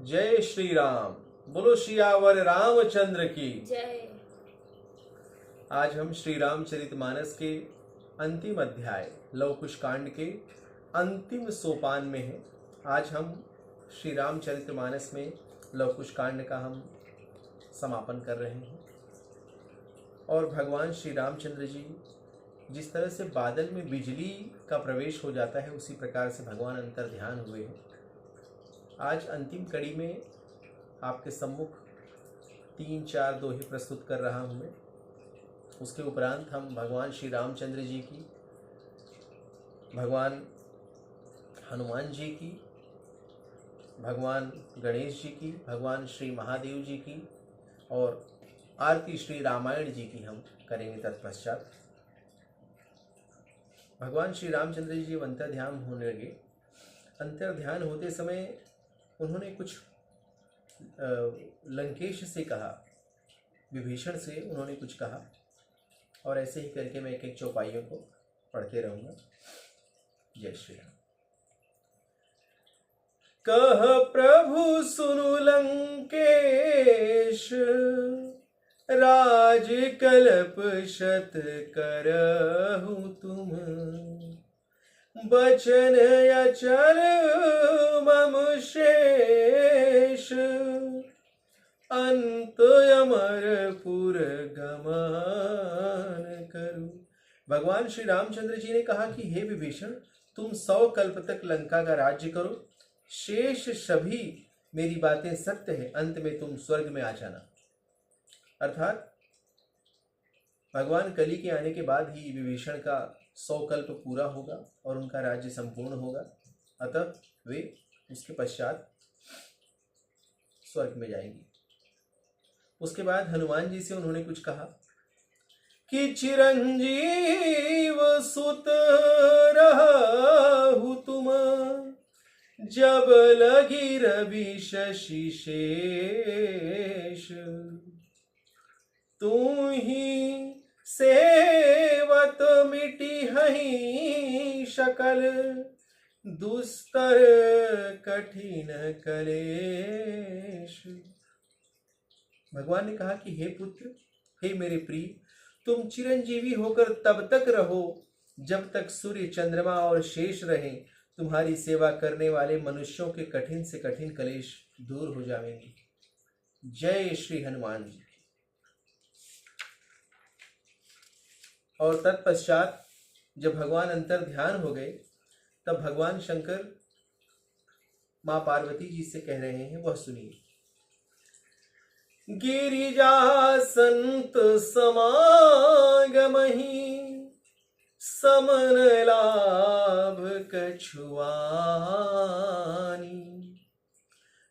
जय श्री राम। बोलो सियावर रामचंद्र की जय। आज हम श्री रामचरितमानस के अंतिम अध्याय लव कुश कांड के अंतिम सोपान में हैं। आज हम श्री रामचरितमानस में लव कुश कांड का हम समापन कर रहे हैं। और भगवान श्री रामचंद्र जी जिस तरह से बादल में बिजली का प्रवेश हो जाता है, उसी प्रकार से भगवान अंतर ध्यान हुए हैं। आज अंतिम कड़ी में आपके सम्मुख 3-4 दोहे प्रस्तुत कर रहा हूँ मैं। उसके उपरांत हम भगवान श्री रामचंद्र जी की, भगवान हनुमान जी की, भगवान गणेश जी की, भगवान श्री महादेव जी की और आरती श्री रामायण जी की हम करेंगे। तत्पश्चात भगवान श्री रामचंद्र जी जब अंतर ध्यान होने लगे, अंतर ध्यान होते समय उन्होंने कुछ लंकेश से कहा, विभीषण से उन्होंने कुछ कहा, और ऐसे ही करके मैं एक एक चौपाइयों को पढ़ते रहूंगा। जय श्री राम। कह प्रभु सुनु लंकेश, राज कल्प शत करहु तुम, बचन अचल मम शेष, अंत अमरपुर गमन करूं। भगवान श्री रामचंद्र जी ने कहा कि हे विभीषण, तुम 100 कल्प तक लंका का राज्य करो, शेष सभी मेरी बातें सत्य है, अंत में तुम स्वर्ग में आ जाना। अर्थात भगवान कली के आने के बाद ही विभीषण का 100 कल्प पूरा होगा और उनका राज्य संपूर्ण होगा। अतः वे उसके पश्चात स्वर्ग में जाएंगे। उसके बाद हनुमान जी से उन्होंने कुछ कहा कि चिरंजीव सुत रहु तुम, जब लगी रवि शशि शेष, तू ही सेवत मिटी हहीं शकल, दुस्तर कठिन कलेश। भगवान ने कहा कि हे पुत्र, हे मेरे प्रिय, तुम चिरंजीवी होकर तब तक रहो जब तक सूर्य, चंद्रमा और शेष रहें। तुम्हारी सेवा करने वाले मनुष्यों के कठिन से कठिन कलेश दूर हो जाएंगे। जय श्री हनुमान जी। और तत्पश्चात जब भगवान अंतर ध्यान हो गए, तब भगवान शंकर मां पार्वती जी से कह रहे हैं, वह सुनिए। गिरिजा संत समागमहि, समन लाभ कछुआनी,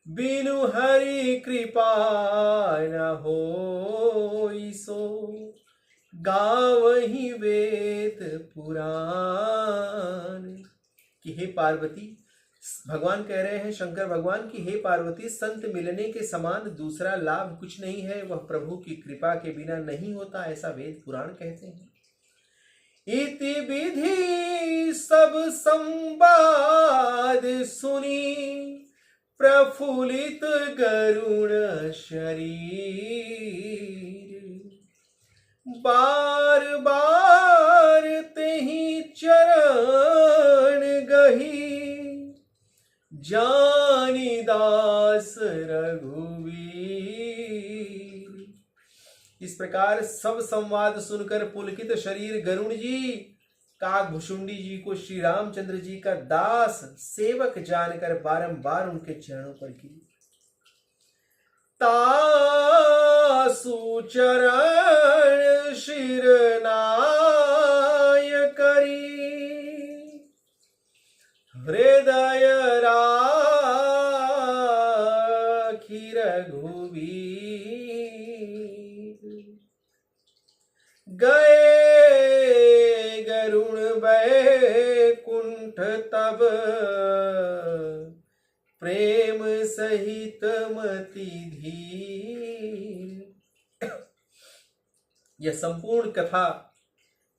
बिनु हरि कृपा न होई सो, गावहि वेद पुराण। कि हे पार्वती, भगवान कह रहे हैं, शंकर भगवान की हे पार्वती, संत मिलने के समान दूसरा लाभ कुछ नहीं है, वह प्रभु की कृपा के बिना नहीं होता, ऐसा वेद पुराण कहते हैं। इति विधि सब संवाद सुनी, प्रफुल्लित गरुण शरीर, बार बार तेहि चरण गही, जानी दास रघुवीर। इस प्रकार सब संवाद सुनकर पुलकित शरीर गरुण जी काकभुशुंडी जी को श्री रामचंद्र जी का दास सेवक जानकर बारंबार उनके चरणों पर गिरे। तासु चरण शिर नाय करी, हृदय राखी रघुवीर। गए गरुण बैकुंठ तब, प्रेम सहित मति धीर। यह संपूर्ण कथा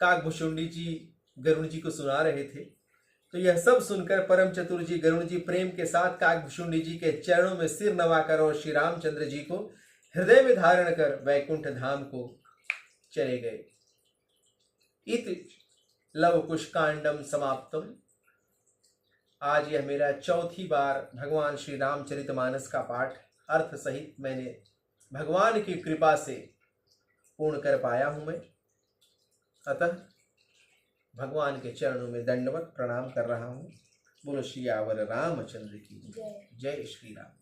काकभुशुंडी जी गरुड़ जी को सुना रहे थे। तो यह सब सुनकर परम चतुर जी गरुण जी प्रेम के साथ काकभुशुंडी जी के चरणों में सिर नवाकर और श्री रामचंद्र जी को हृदय में धारण कर वैकुंठ धाम को चले गए। इति लव कुश कांडम समाप्तम। आज यह मेरा चौथी बार भगवान श्री रामचरितमानस का पाठ अर्थ सहित मैंने भगवान की कृपा से पूर्ण कर पाया हूं मैं। अतः भगवान के चरणों में दंडवत प्रणाम कर रहा हूं। बोलो श्री आवर रामचंद्र की जय। जय श्री राम।